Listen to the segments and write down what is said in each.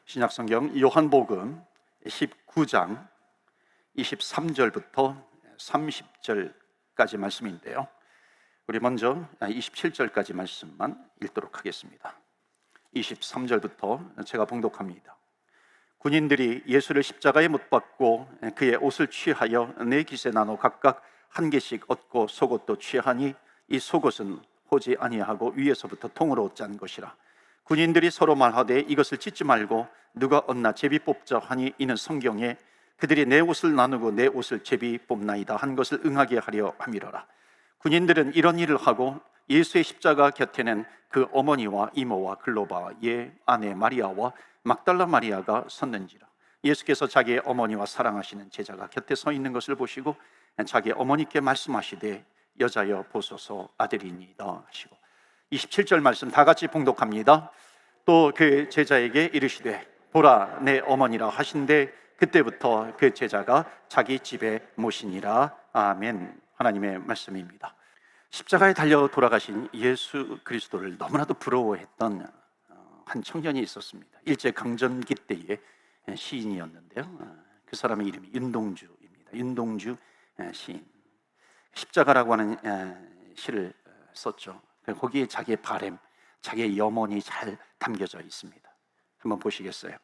신약성경 요한복음 19장 23절부터 30절까지 말씀인데요, 우리 먼저 27절까지 말씀만 읽도록 하겠습니다. 23절부터 제가 봉독합니다. 군인들이 예수를 십자가에 못 박고 그의 옷을 취하여 네 깃에 나눠 각각 한 개씩 얻고 속옷도 취하니 이 속옷은 호지 아니하고 위에서부터 통으로 짠 것이라. 군인들이 서로 말하되 이것을 찢지 말고 누가 얻나 제비 뽑자 하니 이는 성경에 그들이 내 옷을 나누고 내 옷을 제비 뽑나이다 한 것을 응하게 하려 함이로라. 군인들은 이런 일을 하고 예수의 십자가 곁에는 그 어머니와 이모와 글로바의 아내 마리아와 막달라 마리아가 섰는지라. 예수께서 자기의 어머니와 사랑하시는 제자가 곁에 서 있는 것을 보시고 자기 어머니께 말씀하시되 여자여 보소서 아들이니이다 하시고, 27절 말씀 다 같이 봉독합니다. 또 그 제자에게 이르시되 보라 내 어머니라 하신대 그때부터 그 제자가 자기 집에 모시니라. 아멘. 하나님의 말씀입니다. 십자가에 달려 돌아가신 예수 그리스도를 너무나도 부러워했던 한 청년이 있었습니다. 일제강점기 때의 시인이었는데요, 그 사람의 이름이 윤동주입니다. 윤동주 시인. 십자가라고 하는 시를 썼죠. 거기에 자기의 바램, 자기의 염원이 잘 담겨져 있습니다. 한번 보시겠어요?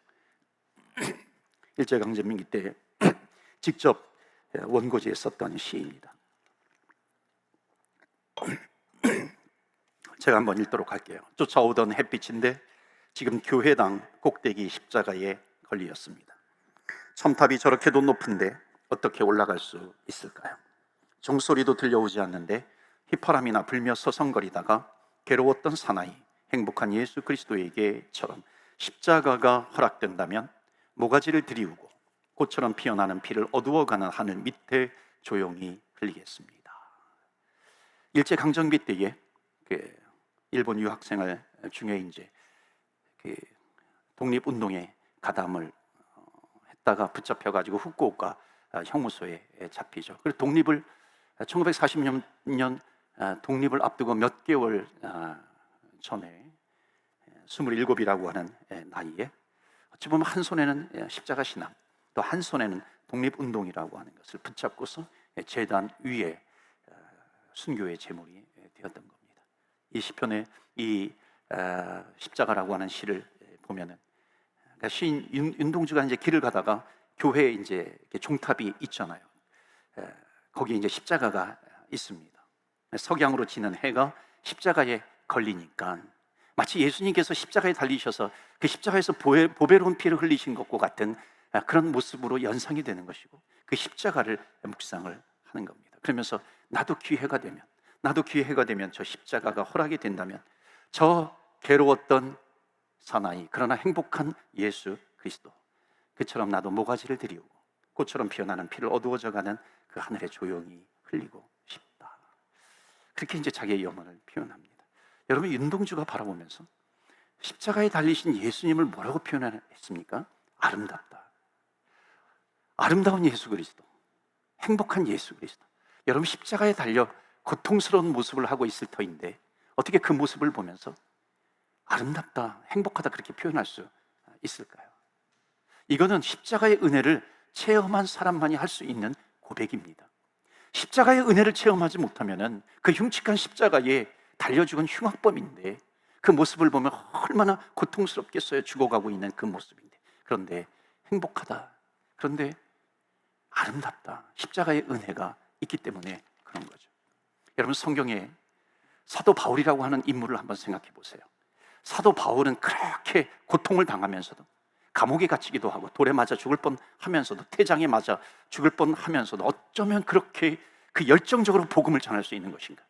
일제강점기 때 직접 원고지에 썼던 시입니다. 제가 한번 읽도록 할게요. 쫓아오던 햇빛인데 지금 교회당 꼭대기 십자가에 걸리었습니다. 첨탑이 저렇게도 높은데 어떻게 올라갈 수 있을까요? 종소리도 들려오지 않는데 휘파람이나 불며 서성거리다가 괴로웠던 사나이, 행복한 예수 그리스도에게처럼 십자가가 허락된다면 모가지를 들이우고 꽃처럼 피어나는 피를 어두워가는 하늘 밑에 조용히 흘리겠습니다. 일제강점기 때에 일본 유학생활 중에 이제 독립운동에 가담을 했다가 붙잡혀가지고 후쿠오카 형무소에 잡히죠. 그리고 독립을 1940년 독립을 앞두고 몇 개월 전에 27이라고 하는 나이에 어찌 보면 한 손에는 십자가 신앙, 또 한 손에는 독립운동이라고 하는 것을 붙잡고서 제단 위에 순교의 제물이 되었던 겁니다. 이 시편의 이 십자가라고 하는 시를 보면은, 그러니까 시인 윤동주가 이제 길을 가다가 교회에 이제 종탑이 있잖아요. 거기에 이제 십자가가 있습니다. 석양으로 지는 해가 십자가에 걸리니까 마치 예수님께서 십자가에 달리셔서 그 십자가에서 보배로운 피를 흘리신 것과 같은 그런 모습으로 연상이 되는 것이고, 그 십자가를 묵상을 하는 겁니다. 그러면서 나도 기회가 되면 저 십자가가 허락이 된다면 저 괴로웠던 사나이, 그러나 행복한 예수 그리스도, 그처럼 나도 모가지를 들이우고 꽃처럼 피어나는 피를 어두워져가는 그 하늘에 조용히 흘리고 싶다. 그렇게 이제 자기의 염원을 표현합니다. 여러분, 윤동주가 바라보면서 십자가에 달리신 예수님을 뭐라고 표현했습니까? 아름답다. 아름다운 예수 그리스도, 행복한 예수 그리스도. 여러분, 십자가에 달려 고통스러운 모습을 하고 있을 터인데 어떻게 그 모습을 보면서 아름답다, 행복하다 그렇게 표현할 수 있을까요? 이거는 십자가의 은혜를 체험한 사람만이 할 수 있는 고백입니다. 십자가의 은혜를 체험하지 못하면 그 흉측한 십자가에 달려 죽은 흉악범인데 그 모습을 보면 얼마나 고통스럽겠어요. 죽어가고 있는 그 모습인데, 그런데 행복하다, 그런데 아름답다, 십자가의 은혜가 있기 때문에 그런 거죠. 여러분, 성경에 사도 바울이라고 하는 인물을 한번 생각해 보세요. 사도 바울은 그렇게 고통을 당하면서도, 감옥에 갇히기도 하고 돌에 맞아 죽을 뻔하면서도, 태장에 맞아 죽을 뻔하면서도 어쩌면 그렇게 그 열정적으로 복음을 전할 수 있는 것인가?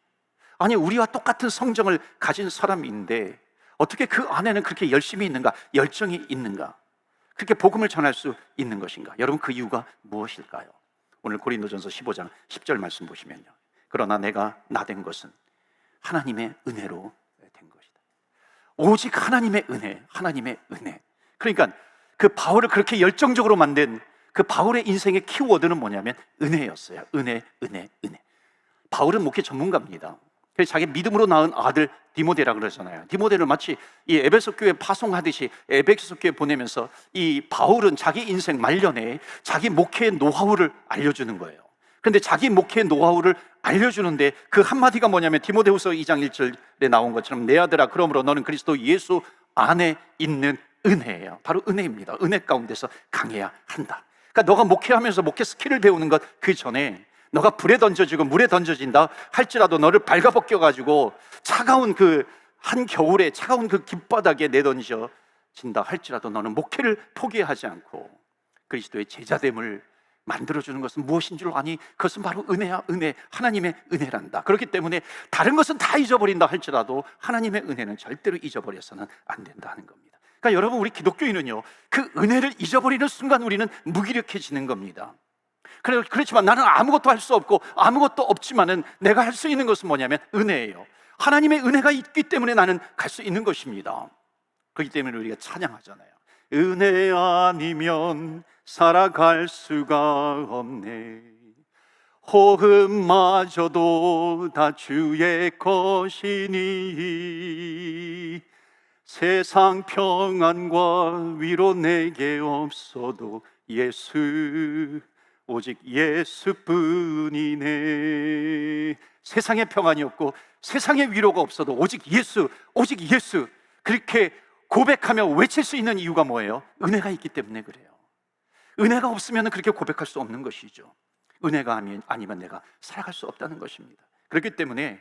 아니, 우리와 똑같은 성정을 가진 사람인데 어떻게 그 안에는 그렇게 열심이 있는가, 열정이 있는가, 그렇게 복음을 전할 수 있는 것인가? 여러분, 그 이유가 무엇일까요? 오늘 고린도전서 15장 10절 말씀 보시면요, 그러나 내가 나된 것은 하나님의 은혜로 된 것이다. 오직 하나님의 은혜. 그러니까 그 바울을 그렇게 열정적으로 만든 그 바울의 인생의 키워드는 뭐냐면 은혜였어요. 은혜. 바울은 목회 전문가입니다. 그래서 자기 믿음으로 낳은 아들 디모데라 그러잖아요. 디모데를 마치 이 에베소 교회 파송하듯이 에베소 교회 보내면서 이 바울은 자기 인생 말년에 자기 목회의 노하우를 알려주는 거예요. 그런데 자기 목회의 노하우를 알려주는데 그 한마디가 뭐냐면 디모데후서 2장 1절에 나온 것처럼 내 아들아 그러므로 너는 그리스도 예수 안에 있는 은혜예요. 바로 은혜입니다. 은혜 가운데서 강해야 한다. 그러니까 너가 목회하면서 목회 스킬을 배우는 것 그 전에 너가 불에 던져지고 물에 던져진다 할지라도 너를 발가벗겨 가지고 차가운 그 한겨울에 차가운 그 길바닥에 내던져진다 할지라도 너는 목회를 포기하지 않고 그리스도의 제자됨을 만들어주는 것은 무엇인 줄 아니? 그것은 바로 은혜야. 은혜, 하나님의 은혜란다. 그렇기 때문에 다른 것은 다 잊어버린다 할지라도 하나님의 은혜는 절대로 잊어버려서는 안 된다 하는 겁니다. 그러니까 여러분, 우리 기독교인은요, 그 은혜를 잊어버리는 순간 우리는 무기력해지는 겁니다. 그렇지만 나는 아무것도 할 수 없고 아무것도 없지만은 내가 할 수 있는 것은 뭐냐면 은혜예요. 하나님의 은혜가 있기 때문에 나는 갈 수 있는 것입니다. 그렇기 때문에 우리가 찬양하잖아요. 은혜 아니면 살아갈 수가 없네. 호흡마저도 다 주의 것이니 세상 평안과 위로 내게 없어도 예수 오직 예수뿐이네. 세상의 평안이 없고 세상의 위로가 없어도 오직 예수, 오직 예수. 그렇게 고백하며 외칠 수 있는 이유가 뭐예요? 은혜가 있기 때문에 그래요. 은혜가 없으면 그렇게 고백할 수 없는 것이죠. 은혜가 아니면 내가 살아갈 수 없다는 것입니다. 그렇기 때문에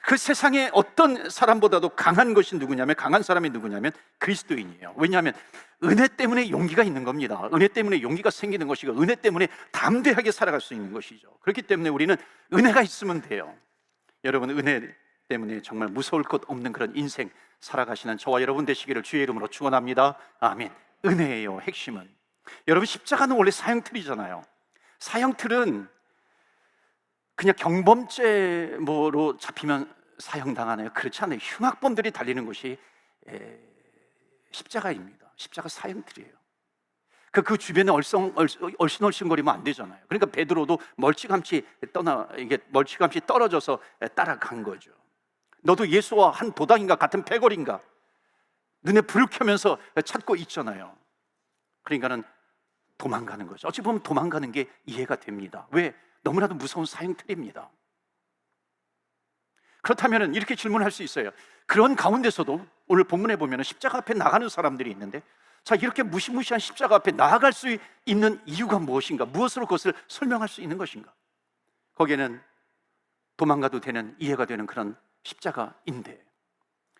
그 세상에 어떤 사람보다도 강한 것이 누구냐면, 강한 사람이 누구냐면 그리스도인이에요. 왜냐하면 은혜 때문에 용기가 있는 겁니다. 은혜 때문에 용기가 생기는 것이고 은혜 때문에 담대하게 살아갈 수 있는 것이죠. 그렇기 때문에 우리는 은혜가 있으면 돼요. 여러분, 은혜 때문에 정말 무서울 것 없는 그런 인생 살아가시는 저와 여러분 되시기를 주의 이름으로 축원합니다. 아멘. 은혜예요, 핵심은. 여러분, 십자가는 원래 사형틀이잖아요. 사형틀은 그냥 경범죄로 잡히면 사형당하나요? 그렇지 않아요. 흉악범들이 달리는 곳이 십자가입니다. 십자가 사형틀이에요. 그 주변에 얼씬얼씬거리면 안 되잖아요. 그러니까 베드로도 멀찌감치 떨어져서 따라간 거죠. 너도 예수와 한 도당인가 같은 패거리인가 눈에 불을 켜면서 찾고 있잖아요. 그러니까는 도망가는 거죠. 어찌 보면 도망가는 게 이해가 됩니다. 왜? 너무나도 무서운 사형틀입니다. 그렇다면 이렇게 질문할 수 있어요. 그런 가운데서도 오늘 본문에 보면 십자가 앞에 나가는 사람들이 있는데, 자, 이렇게 무시무시한 십자가 앞에 나아갈 수 있는 이유가 무엇인가? 무엇으로 그것을 설명할 수 있는 것인가? 거기에는 도망가도 되는, 이해가 되는 그런 십자가인데,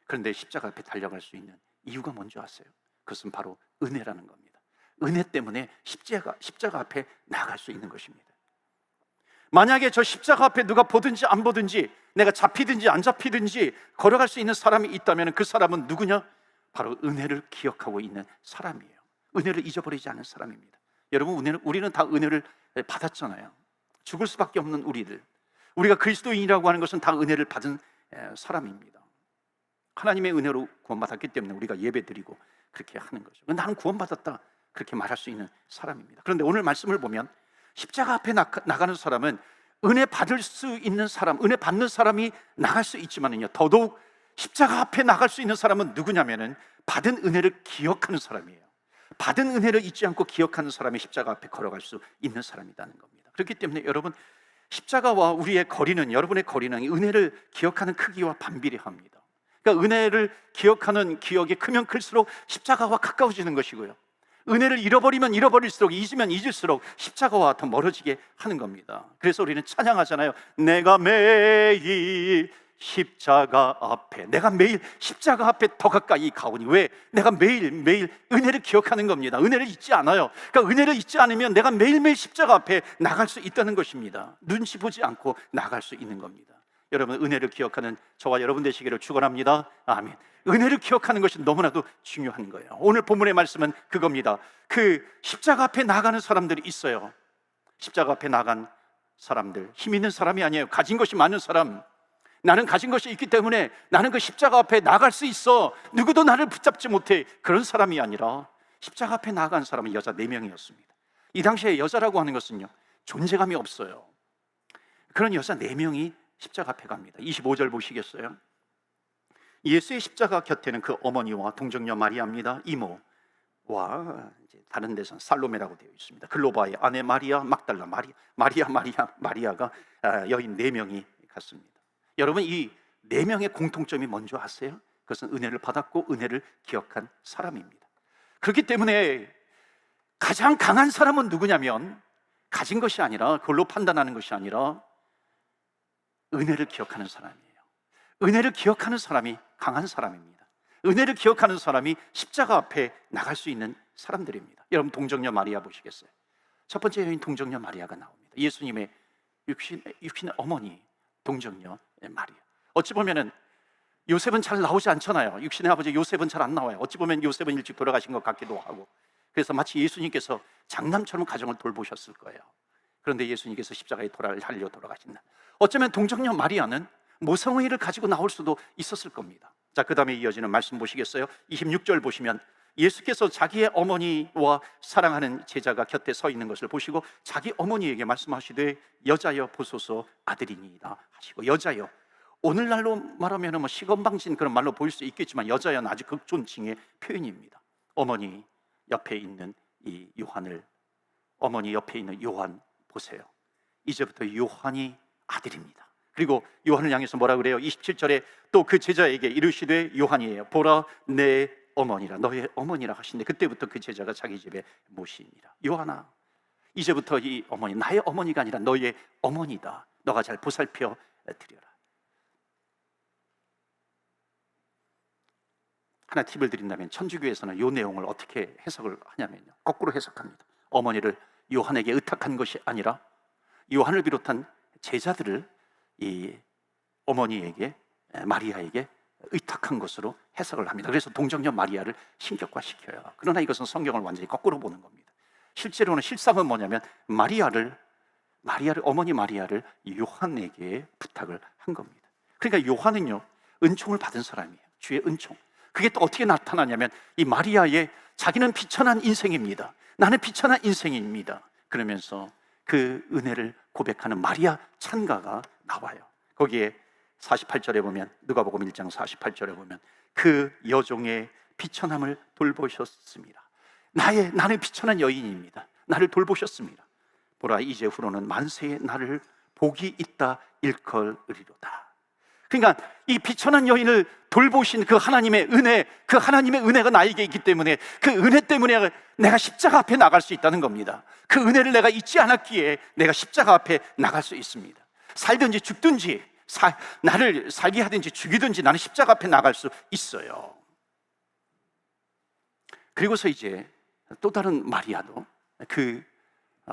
그런데 십자가 앞에 달려갈 수 있는 이유가 뭔지 아세요? 그것은 바로 은혜라는 겁니다. 은혜 때문에 십자가 앞에 나아갈 수 있는 것입니다. 만약에 저 십자가 앞에 누가 보든지 안 보든지, 내가 잡히든지 안 잡히든지 걸어갈 수 있는 사람이 있다면 그 사람은 누구냐? 바로 은혜를 기억하고 있는 사람이에요. 은혜를 잊어버리지 않은 사람입니다. 여러분, 우리는 다 은혜를 받았잖아요. 죽을 수밖에 없는 우리가 그리스도인이라고 하는 것은 다 은혜를 받은 사람입니다. 하나님의 은혜로 구원받았기 때문에 우리가 예배드리고 그렇게 하는 거죠. 나는 구원받았다, 그렇게 말할 수 있는 사람입니다. 그런데 오늘 말씀을 보면 십자가 앞에 나가는 사람은 은혜 받을 수 있는 사람, 은혜 받는 사람이 나갈 수 있지만요, 더더욱 십자가 앞에 나갈 수 있는 사람은 누구냐면은 받은 은혜를 기억하는 사람이에요. 받은 은혜를 잊지 않고 기억하는 사람이 십자가 앞에 걸어갈 수 있는 사람이라는 겁니다. 그렇기 때문에 여러분, 십자가와 우리의 거리는, 여러분의 거리는 은혜를 기억하는 크기와 반비례합니다. 그러니까 은혜를 기억하는 기억이 크면 클수록 십자가와 가까워지는 것이고요, 은혜를 잃어버리면 잃어버릴수록, 잊으면 잊을수록 십자가와 더 멀어지게 하는 겁니다. 그래서 우리는 찬양하잖아요. 내가 매일 십자가 앞에, 내가 매일 십자가 앞에 더 가까이 가오니. 왜? 내가 매일매일 은혜를 기억하는 겁니다. 은혜를 잊지 않아요. 그러니까 은혜를 잊지 않으면 내가 매일매일 십자가 앞에 나갈 수 있다는 것입니다. 눈치 보지 않고 나갈 수 있는 겁니다. 여러분, 은혜를 기억하는 저와 여러분 되시기를 축원합니다. 아멘. 은혜를 기억하는 것이 너무나도 중요한 거예요. 오늘 본문의 말씀은 그겁니다. 그 십자가 앞에 나가는 사람들이 있어요. 십자가 앞에 나간 사람들, 힘 있는 사람이 아니에요. 가진 것이 많은 사람. 나는 가진 것이 있기 때문에 나는 그 십자가 앞에 나갈 수 있어, 누구도 나를 붙잡지 못해, 그런 사람이 아니라 십자가 앞에 나간 사람은 여자 4명이었습니다. 이 당시에 여자라고 하는 것은요, 존재감이 없어요. 그런 여자 4명이 십자가 앞에 갑니다. 25절 보시겠어요? 예수의 십자가 곁에는 그 어머니와 동정녀 마리아입니다. 이모와 이제 다른 데서는 살로메라고 되어 있습니다. 글로바의 아내 마리아, 막달라 마리아가 여인 4명이 갔습니다. 여러분, 이 4명의 공통점이 뭔지 아세요? 그것은 은혜를 받았고 은혜를 기억한 사람입니다. 그렇기 때문에 가장 강한 사람은 누구냐면, 가진 것이 아니라, 그걸로 판단하는 것이 아니라 은혜를 기억하는 사람이에요. 은혜를 기억하는 사람이 강한 사람입니다. 은혜를 기억하는 사람이 십자가 앞에 나갈 수 있는 사람들입니다. 여러분, 동정녀 마리아 보시겠어요? 첫 번째 여인 동정녀 마리아가 나옵니다. 예수님의 육신의 어머니 동정녀 마리아. 어찌 보면은 요셉은 잘 나오지 않잖아요. 육신의 아버지 요셉은 잘 안 나와요. 어찌 보면 요셉은 일찍 돌아가신 것 같기도 하고, 그래서 마치 예수님께서 장남처럼 가정을 돌보셨을 거예요. 그런데 예수님께서 십자가에 달려 돌아가신 날, 어쩌면 동정녀 마리아는 모성의를 가지고 나올 수도 있었을 겁니다. 자, 그 다음에 이어지는 말씀 보시겠어요? 26절 보시면 예수께서 자기의 어머니와 사랑하는 제자가 곁에 서 있는 것을 보시고 자기 어머니에게 말씀하시되 여자여 보소서 아들이니이다 하시고, 여자여, 오늘날로 말하면 시건방진 그런 말로 보일 수 있겠지만 여자여는 아주 극존칭의 표현입니다. 어머니 옆에 있는 이 요한을, 어머니 옆에 있는 요한 보세요. 이제부터 요한이 아들입니다. 그리고 요한을 향해서 뭐라 그래요? 27절에 또 그 제자에게 이르시되 요한이에요, 보라 내 어머니라, 너의 어머니라 하시는데, 그때부터 그 제자가 자기 집에 모시니라. 요한아, 이제부터 이 어머니 나의 어머니가 아니라 너의 어머니다. 너가 잘 보살펴 드려라. 하나 팁을 드린다면, 천주교에서는 이 내용을 어떻게 해석을 하냐면요, 거꾸로 해석합니다. 어머니를 요한에게 의탁한 것이 아니라 요한을 비롯한 제자들을 이 어머니에게, 마리아에게 의탁한 것으로 해석을 합니다. 그래서 동정녀 마리아를 신격화시켜요. 그러나 이것은 성경을 완전히 거꾸로 보는 겁니다. 실제로는, 실상은 뭐냐면 어머니 마리아를 요한에게 부탁을 한 겁니다. 그러니까 요한은요, 은총을 받은 사람이에요. 주의 은총. 그게 또 어떻게 나타나냐면, 이 마리아의 자기는 비천한 인생입니다. 나는 비천한 인생입니다. 그러면서 그 은혜를 고백하는 마리아 찬가가 나와요. 거기에 48절에 보면, 누가복음 1장 48절에 보면 그 여종의 비천함을 돌보셨습니다. 나는 비천한 여인입니다. 나를 돌보셨습니다. 보라, 이제후로는 만세의 나를 복이 있다 일컬으리로다. 그러니까 이 비천한 여인을 돌보신 그 하나님의 은혜, 그 하나님의 은혜가 나에게 있기 때문에, 그 은혜 때문에 내가 십자가 앞에 나갈 수 있다는 겁니다. 그 은혜를 내가 잊지 않았기에 내가 십자가 앞에 나갈 수 있습니다. 살든지 죽든지, 나를 살게 하든지 죽이든지 나는 십자가 앞에 나갈 수 있어요. 그리고서 이제 또 다른 마리아도 그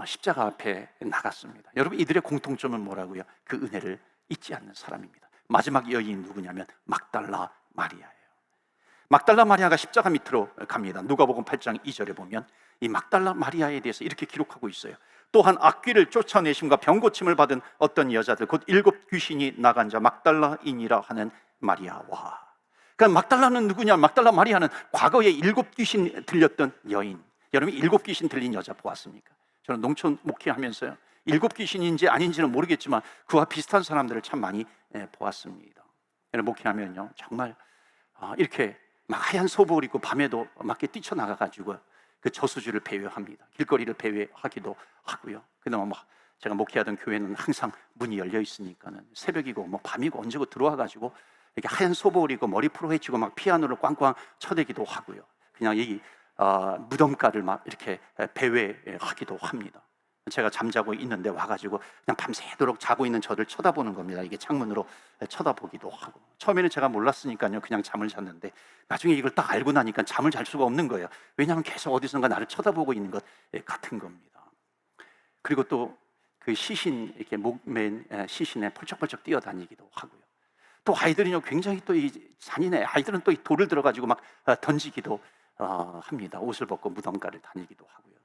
십자가 앞에 나갔습니다. 여러분, 이들의 공통점은 뭐라고요? 그 은혜를 잊지 않는 사람입니다. 마지막 여인이 누구냐면 막달라 마리아예요. 막달라 마리아가 십자가 밑으로 갑니다. 누가복음 8장 2절에 보면 이 막달라 마리아에 대해서 이렇게 기록하고 있어요. 또한 악귀를 쫓아내심과 병고침을 받은 어떤 여자들, 곧 7 귀신이 나간 자 막달라인이라 하는 마리아와. 그러니까 막달라는 누구냐? 막달라 마리아는 과거에 7 귀신 들렸던 여인. 여러분, 7 귀신 들린 여자 보았습니까? 저는 농촌 목회하면서요, 7 귀신인지 아닌지는 모르겠지만 그와 비슷한 사람들을 참 많이 보았습니다. 여러분, 목회하면요, 정말 이렇게 막 하얀 소복을 입고 밤에도 막 뛰쳐나가가지고 그 저수지를 배회합니다. 길거리를 배회하기도 하고요. 그다음에 제가 목회하던 교회는 항상 문이 열려 있으니까는 새벽이고 밤이고 언제고 들어와가지고 이렇게 하얀 소복을 입고 머리 풀어헤치고 막 피아노를 꽝꽝 쳐대기도 하고요. 그냥 이 무덤가를 막 이렇게 배회하기도 합니다. 제가 잠자고 있는데 와가지고 그냥 밤새도록 자고 있는 저를 쳐다보는 겁니다. 이게 창문으로 쳐다보기도 하고. 처음에는 제가 몰랐으니까요, 그냥 잠을 잤는데 나중에 이걸 딱 알고 나니까 잠을 잘 수가 없는 거예요. 왜냐하면 계속 어디선가 나를 쳐다보고 있는 것 같은 겁니다. 그리고 또 그 시신, 이렇게 목맨 시신에 펄쩍펄쩍 뛰어다니기도 하고요. 또 아이들은요, 굉장히 또 이 잔인해. 아이들은 또 이 돌을 들어가지고 막 던지기도 합니다. 옷을 벗고 무덤가를 다니기도 하고요.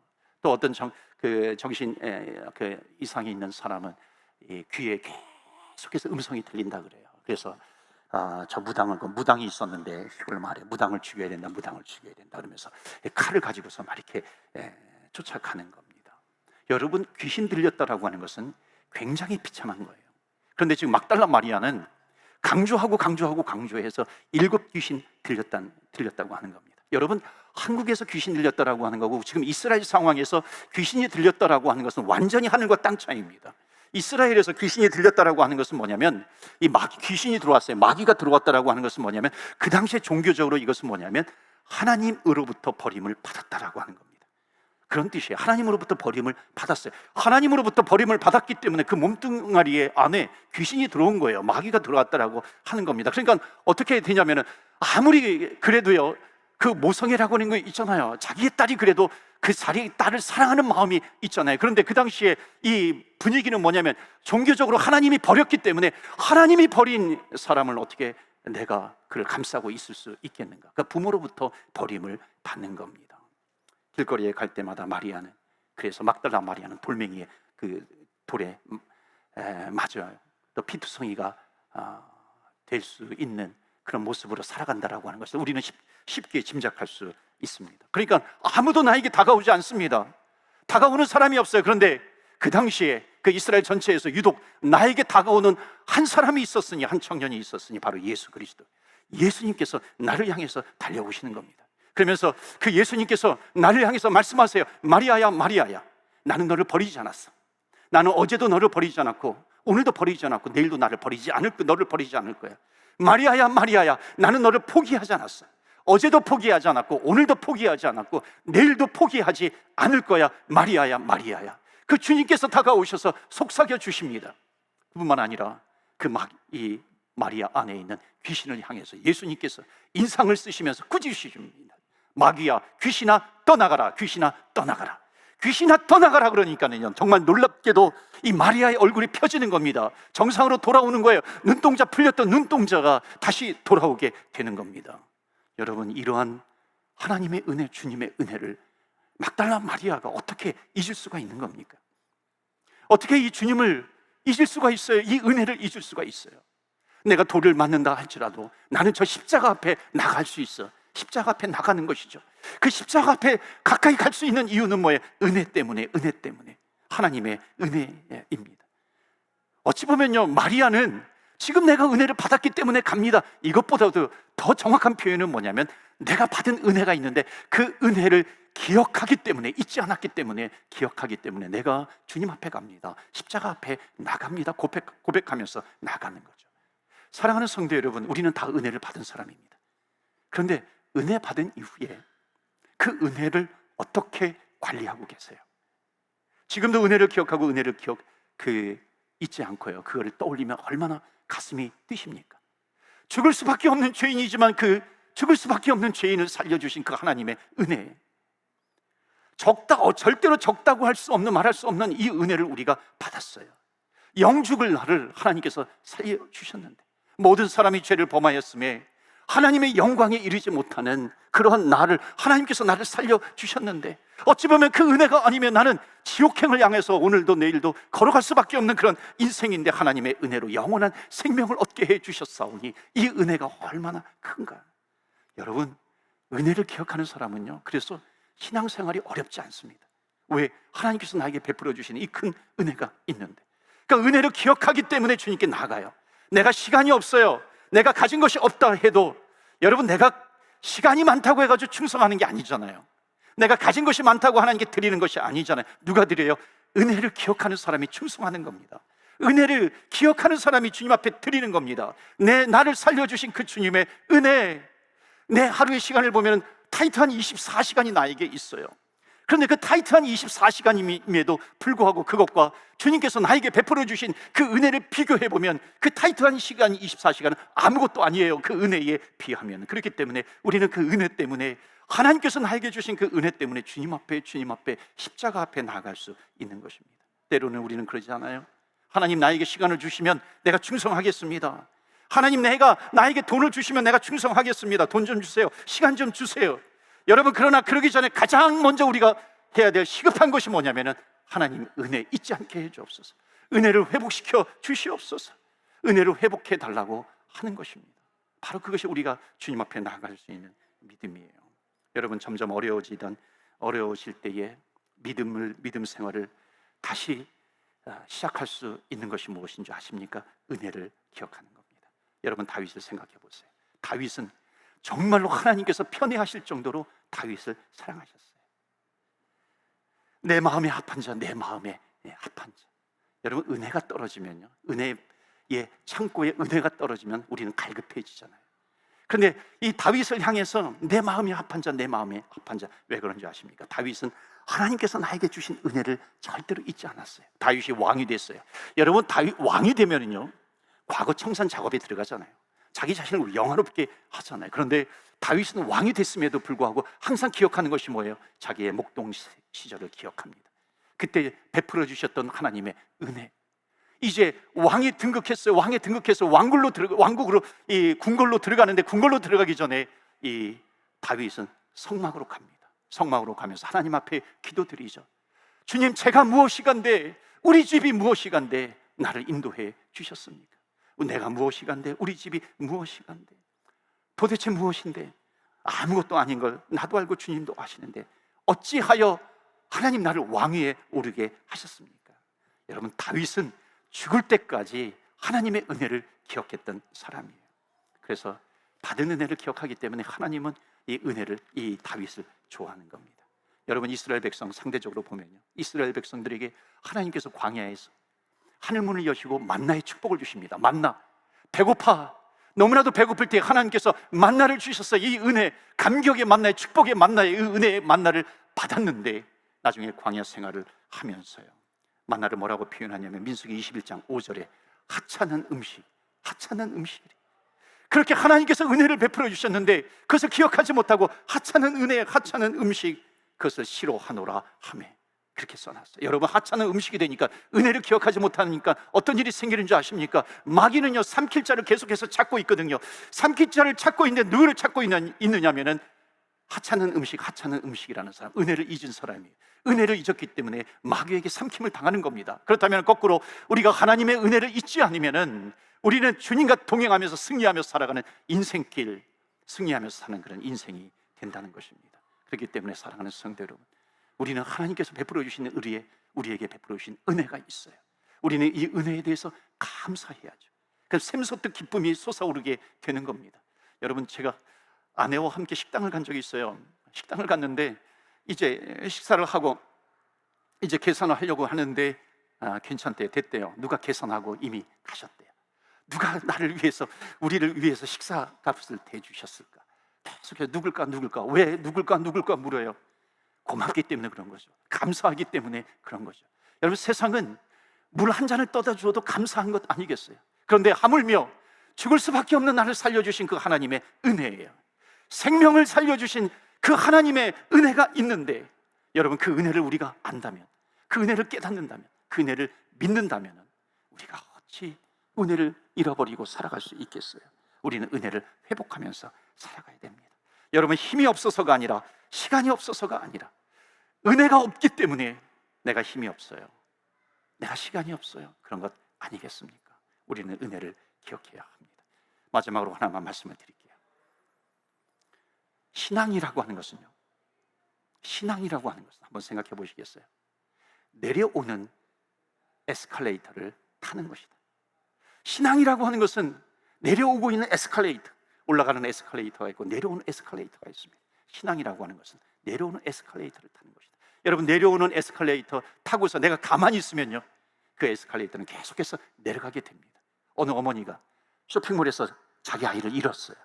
또 어떤 정신 이상이 있는 사람은 이 귀에 계속해서 음성이 들린다 그래요. 그래서 저 무당이 있었는데 시골 마을에 무당을 죽여야 된다 그러면서 칼을 가지고서 막 이렇게 쫓아가는 겁니다. 여러분, 귀신 들렸다라고 하는 것은 굉장히 비참한 거예요. 그런데 지금 막달라 마리아는 강조해서 7귀신 들렸다고 하는 겁니다. 여러분, 한국에서 귀신 들렸다라고 하는 거고 지금 이스라엘 상황에서 귀신이 들렸다라고 하는 것은 완전히 하늘과 땅 차이입니다. 이스라엘에서 귀신이 들렸다라고 하는 것은 뭐냐면 귀신이 들어왔어요. 마귀가 들어왔다라고 하는 것은 뭐냐면 그 당시에 종교적으로 이것은 뭐냐면 하나님으로부터 버림을 받았다라고 하는 겁니다. 그런 뜻이에요. 하나님으로부터 버림을 받았어요. 하나님으로부터 버림을 받았기 때문에 그 몸뚱아리 안에 귀신이 들어온 거예요. 마귀가 들어왔다라고 하는 겁니다. 그러니까 어떻게 되냐면은 아무리 그래도요, 그 모성애라고 하는 거 있잖아요. 자기의 딸이 그래도 그 자기 딸을 사랑하는 마음이 있잖아요. 그런데 그 당시에 이 분위기는 뭐냐면 종교적으로 하나님이 버렸기 때문에 하나님이 버린 사람을 어떻게 내가 그를 감싸고 있을 수 있겠는가? 그러니까 부모로부터 버림을 받는 겁니다. 길거리에 갈 때마다 마리아는, 그래서 막달라 마리아는 돌멩이에 그 돌에 맞아요. 또 피투성이가 될 수 있는 그런 모습으로 살아간다라고 하는 것을 우리는 쉽게 짐작할 수 있습니다. 그러니까 아무도 나에게 다가오지 않습니다. 다가오는 사람이 없어요. 그런데 그 당시에 그 이스라엘 전체에서 유독 나에게 다가오는 한 사람이 있었으니, 한 청년이 있었으니 바로 예수 그리스도. 예수님께서 나를 향해서 달려오시는 겁니다. 그러면서 그 예수님께서 나를 향해서 말씀하세요. 마리아야, 마리아야, 나는 너를 버리지 않았어. 나는 어제도 너를 버리지 않았고 오늘도 버리지 않았고 내일도 너를 버리지 않을 거야. 마리아야, 마리아야, 나는 너를 포기하지 않았어. 어제도 포기하지 않았고 오늘도 포기하지 않았고 내일도 포기하지 않을 거야. 마리아야, 마리아야. 그 주님께서 다가오셔서 속삭여 주십니다. 그뿐만 아니라 이 마리아 안에 있는 귀신을 향해서 예수님께서 인상을 쓰시면서 꾸짖으십니다. 마귀야, 귀신아 떠나가라, 귀신아 떠나가라, 귀신아 떠나가라. 그러니까는요, 정말 놀랍게도 이 마리아의 얼굴이 펴지는 겁니다. 정상으로 돌아오는 거예요. 눈동자 풀렸던 눈동자가 다시 돌아오게 되는 겁니다. 여러분, 이러한 하나님의 은혜, 주님의 은혜를 막달라 마리아가 어떻게 잊을 수가 있는 겁니까? 어떻게 이 주님을 잊을 수가 있어요? 이 은혜를 잊을 수가 있어요? 내가 돌을 맞는다 할지라도 나는 저 십자가 앞에 나갈 수 있어. 십자가 앞에 나가는 것이죠. 그 십자가 앞에 가까이 갈 수 있는 이유는 뭐예요? 은혜 때문에, 하나님의 은혜입니다. 어찌 보면요, 마리아는 지금 내가 은혜를 받았기 때문에 갑니다, 이것보다도 더 정확한 표현은 뭐냐면 내가 받은 은혜가 있는데 그 은혜를 기억하기 때문에, 잊지 않았기 때문에, 기억하기 때문에 내가 주님 앞에 갑니다. 십자가 앞에 나갑니다. 고백하면서 나가는 거죠. 사랑하는 성도 여러분, 우리는 다 은혜를 받은 사람입니다. 그런데 은혜 받은 이후에 그 은혜를 어떻게 관리하고 계세요? 지금도 은혜를 기억하고 은혜를 잊지 않고요, 그거를 떠올리면 얼마나 가슴이 뛰십니까? 죽을 수밖에 없는 죄인이지만 그 죽을 수밖에 없는 죄인을 살려주신 그 하나님의 은혜, 절대로 적다고 말할 수 없는 이 은혜를 우리가 받았어요. 영죽을 나를 하나님께서 살려주셨는데, 모든 사람이 죄를 범하였음에 하나님의 영광에 이르지 못하는 그러한 하나님께서 나를 살려주셨는데, 어찌 보면 그 은혜가 아니면 나는 지옥행을 향해서 오늘도 내일도 걸어갈 수밖에 없는 그런 인생인데, 하나님의 은혜로 영원한 생명을 얻게 해주셨사오니 이 은혜가 얼마나 큰가. 여러분, 은혜를 기억하는 사람은요, 그래서 신앙생활이 어렵지 않습니다. 왜? 하나님께서 나에게 베풀어 주시는 이 큰 은혜가 있는데. 그러니까 은혜를 기억하기 때문에 주님께 나가요. 내가 시간이 없어요, 내가 가진 것이 없다 해도, 여러분, 내가 시간이 많다고 해가지고 충성하는 게 아니잖아요. 내가 가진 것이 많다고 하나님께 드리는 것이 아니잖아요. 누가 드려요? 은혜를 기억하는 사람이 충성하는 겁니다. 은혜를 기억하는 사람이 주님 앞에 드리는 겁니다. 나를 살려주신 그 주님의 은혜, 내 하루의 시간을 보면 타이트한 24시간이 나에게 있어요. 그런데 그 타이트한 24시간임에도 불구하고 그것과 주님께서 나에게 베풀어 주신 그 은혜를 비교해 보면 그 타이트한 시간 24시간은 아무것도 아니에요, 그 은혜에 비하면. 그렇기 때문에 우리는 그 은혜 때문에, 하나님께서 나에게 주신 그 은혜 때문에 주님 앞에 십자가 앞에 나아갈 수 있는 것입니다. 때로는 우리는 그러지 않아요? 하나님, 나에게 시간을 주시면 내가 충성하겠습니다. 하나님, 나에게 돈을 주시면 내가 충성하겠습니다. 돈 좀 주세요, 시간 좀 주세요. 여러분, 그러나 그러기 전에 가장 먼저 우리가 해야 될 시급한 것이 뭐냐면은, 하나님, 은혜 잊지 않게 해주옵소서. 은혜를 회복시켜 주시옵소서. 은혜를 회복해 달라고 하는 것입니다. 바로 그것이 우리가 주님 앞에 나아갈 수 있는 믿음이에요. 여러분, 점점 어려우실 때에 믿음 생활을 다시 시작할 수 있는 것이 무엇인 줄 아십니까? 은혜를 기억하는 겁니다. 여러분, 다윗을 생각해 보세요. 다윗은 정말로 하나님께서 편애하실 정도로 다윗을 사랑하셨어요. 내 마음에 합한 자, 내 마음에 합한 자. 여러분, 은혜가 떨어지면요, 은혜의 창고에 은혜가 떨어지면 우리는 갈급해지잖아요. 그런데 이 다윗을 향해서 내 마음에 합한 자, 내 마음에 합한 자. 왜 그런지 아십니까? 다윗은 하나님께서 나에게 주신 은혜를 절대로 잊지 않았어요. 다윗이 왕이 됐어요. 여러분, 다윗 왕이 되면은요, 과거 청산 작업에 들어가잖아요. 자기 자신을 영화롭게 하잖아요. 그런데 다윗은 왕이 됐음에도 불구하고 항상 기억하는 것이 뭐예요? 자기의 목동 시절을 기억합니다. 그때 베풀어 주셨던 하나님의 은혜. 이제 왕이 등극했어요. 왕에 등극해서 왕국으로 이 궁궐로 들어가는데, 궁궐로 들어가기 전에 이 다윗은 성막으로 갑니다. 성막으로 가면서 하나님 앞에 기도드리죠. 주님, 제가 무엇이간데, 우리 집이 무엇이간데 나를 인도해 주셨습니까? 내가 무엇이간데, 우리 집이 무엇이간데, 도대체 무엇인데? 아무것도 아닌 걸 나도 알고 주님도 아시는데 어찌하여 하나님 나를 왕위에 오르게 하셨습니까? 여러분, 다윗은 죽을 때까지 하나님의 은혜를 기억했던 사람이에요. 그래서 받은 은혜를 기억하기 때문에 하나님은 이 은혜를, 이 다윗을 좋아하는 겁니다. 여러분, 이스라엘 백성 상대적으로 보면요, 이스라엘 백성들에게 하나님께서 광야에서 하늘문을 여시고 만나의 축복을 주십니다. 만나, 배고파, 너무나도 배고플 때 하나님께서 만나를 주셨어요. 이 은혜, 감격의 만나의, 축복의 만나의, 은혜의 만나를 받았는데 나중에 광야 생활을 하면서요, 만나를 뭐라고 표현하냐면 민수기 21장 5절에 하찮은 음식, 하찮은 음식이래. 그렇게 하나님께서 은혜를 베풀어 주셨는데 그것을 기억하지 못하고 하찮은 은혜, 하찮은 음식, 그것을 싫어하노라 하매, 그렇게 써놨어요. 여러분, 하찮은 음식이 되니까, 은혜를 기억하지 못하니까 어떤 일이 생기는 줄 아십니까? 마귀는요, 삼킬 자를 계속해서 찾고 있거든요. 삼킬 자를 찾고 있는데 누구를 찾고 있느냐면은 하찮은 음식, 하찮은 음식이라는 사람, 은혜를 잊은 사람이에요. 은혜를 잊었기 때문에 마귀에게 삼킴을 당하는 겁니다. 그렇다면 거꾸로 우리가 하나님의 은혜를 잊지 않으면은 우리는 주님과 동행하면서 승리하면서 살아가는 인생길, 승리하면서 사는 그런 인생이 된다는 것입니다. 그렇기 때문에 사랑하는 성도 여러분, 우리는 하나님께서 베풀어 주신 우리에게 베풀어 주신 은혜가 있어요. 우리는 이 은혜에 대해서 감사해야죠. 그래서 샘솟듯 기쁨이 솟아오르게 되는 겁니다. 여러분, 제가 아내와 함께 식당을 간 적이 있어요. 식당을 갔는데 이제 식사를 하고 이제 계산을 하려고 하는데 괜찮대요, 됐대요. 누가 계산하고 이미 가셨대요. 누가 나를 위해서, 우리를 위해서 식사값을 대주셨을까? 계속해서 누굴까, 왜 누굴까 물어요. 고맙기 때문에 그런 거죠. 감사하기 때문에 그런 거죠. 여러분, 세상은 물 한 잔을 떠다 주어도 감사한 것 아니겠어요? 그런데 하물며 죽을 수밖에 없는 나를 살려주신 그 하나님의 은혜예요. 생명을 살려주신 그 하나님의 은혜가 있는데, 여러분, 그 은혜를 우리가 안다면, 그 은혜를 깨닫는다면, 그 은혜를 믿는다면 우리가 어찌 은혜를 잃어버리고 살아갈 수 있겠어요? 우리는 은혜를 회복하면서 살아가야 됩니다. 여러분, 힘이 없어서가 아니라, 시간이 없어서가 아니라, 은혜가 없기 때문에 내가 힘이 없어요, 내가 시간이 없어요, 그런 것 아니겠습니까? 우리는 은혜를 기억해야 합니다. 마지막으로 하나만 말씀을 드릴게요. 신앙이라고 하는 것은요, 신앙이라고 하는 것은 한번 생각해 보시겠어요? 내려오는 에스컬레이터를 타는 것이다. 신앙이라고 하는 것은 내려오고 있는 에스컬레이터, 올라가는 에스컬레이터가 있고 내려오는 에스컬레이터가 있습니다. 신앙이라고 하는 것은 내려오는 에스컬레이터를 타는 것이다. 여러분, 내려오는 에스컬레이터 타고서 내가 가만히 있으면요, 그 에스컬레이터는 계속해서 내려가게 됩니다. 어느 어머니가 쇼핑몰에서 자기 아이를 잃었어요.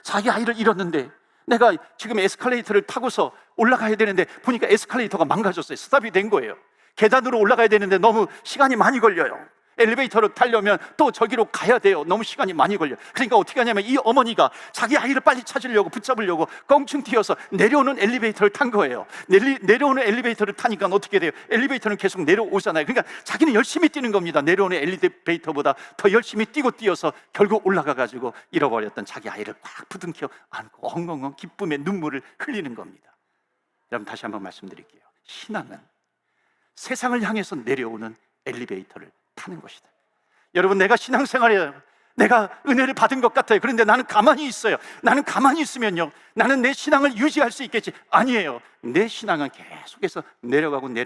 자기 아이를 잃었는데 내가 지금 에스컬레이터를 타고서 올라가야 되는데 보니까 에스컬레이터가 망가졌어요. 스탑이 된 거예요. 계단으로 올라가야 되는데 너무 시간이 많이 걸려요. 엘리베이터를 타려면 또 저기로 가야 돼요. 너무 시간이 많이 걸려요. 그러니까 어떻게 하냐면 이 어머니가 자기 아이를 빨리 찾으려고, 붙잡으려고 껑충 튀어서 내려오는 엘리베이터를 탄 거예요. 내려오는 엘리베이터를 타니까 어떻게 돼요? 엘리베이터는 계속 내려오잖아요. 그러니까 자기는 열심히 뛰는 겁니다. 내려오는 엘리베이터보다 더 열심히 뛰어서 결국 올라가가지고 잃어버렸던 자기 아이를 꽉 부둥켜 안고 엉엉엉 기쁨의 눈물을 흘리는 겁니다. 여러분, 다시 한번 말씀드릴게요. 신앙은 세상을 향해서 내려오는 엘리베이터를 타는 것이다. 여러분, 내가 신앙생활에 내가 은혜를 받은 것 같아요. 그런데 나는 가만히 있어요. 나는 가만히 있으면요, 나는 내 신앙을 유지할 수 있겠지? 아니에요. 내 신앙은 계속해서 내려가는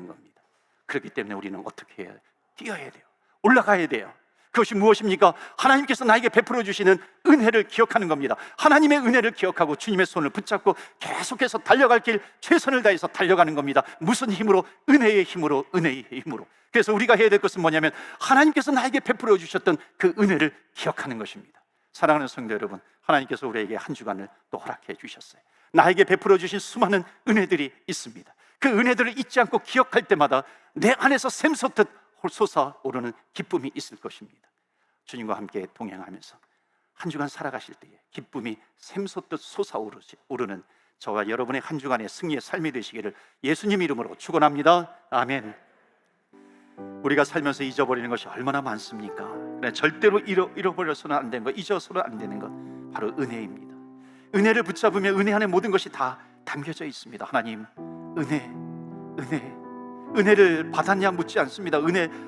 겁니다. 그렇기 때문에 우리는 어떻게 해야 돼요? 뛰어야 돼요. 올라가야 돼요. 그것이 무엇입니까? 하나님께서 나에게 베풀어 주시는 은혜를 기억하는 겁니다. 하나님의 은혜를 기억하고 주님의 손을 붙잡고 계속해서 달려갈 길 최선을 다해서 달려가는 겁니다. 무슨 힘으로? 은혜의 힘으로, 은혜의 힘으로. 그래서 우리가 해야 될 것은 뭐냐면 하나님께서 나에게 베풀어 주셨던 그 은혜를 기억하는 것입니다. 사랑하는 성도 여러분, 하나님께서 우리에게 한 주간을 또 허락해 주셨어요. 나에게 베풀어 주신 수많은 은혜들이 있습니다. 그 은혜들을 잊지 않고 기억할 때마다 내 안에서 샘솟듯 솟아오르는 기쁨이 있을 것입니다. 주님과 함께 동행하면서 한 주간 살아가실 때에 기쁨이 샘솟듯 솟아오르는 저와 여러분의 한 주간의 승리의 삶이 되시기를 예수님 이름으로 축원합니다. 아멘. 우리가 살면서 잊어버리는 것이 얼마나 많습니까? 그래, 절대로 잃어버려서는 안 되는 것, 잊어서는 안 되는 것, 바로 은혜입니다. 은혜를 붙잡으면 은혜 안에 모든 것이 다 담겨져 있습니다. 하나님, 은혜를 받았냐 묻지 않습니다.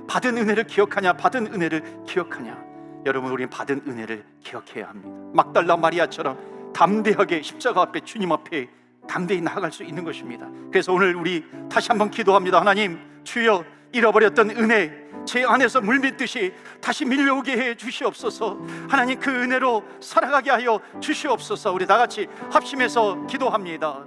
받은 은혜를 기억하냐, 받은 은혜를 기억하냐. 여러분, 우리는 받은 은혜를 기억해야 합니다. 막달라 마리아처럼 담대하게 십자가 앞에, 주님 앞에 담대히 나아갈 수 있는 것입니다. 그래서 오늘 우리 다시 한번 기도합니다. 하나님, 주여, 잃어버렸던 은혜 제 안에서 물밀듯이 다시 밀려오게 해 주시옵소서. 하나님, 그 은혜로 살아가게 하여 주시옵소서. 우리 다 같이 합심해서 기도합니다.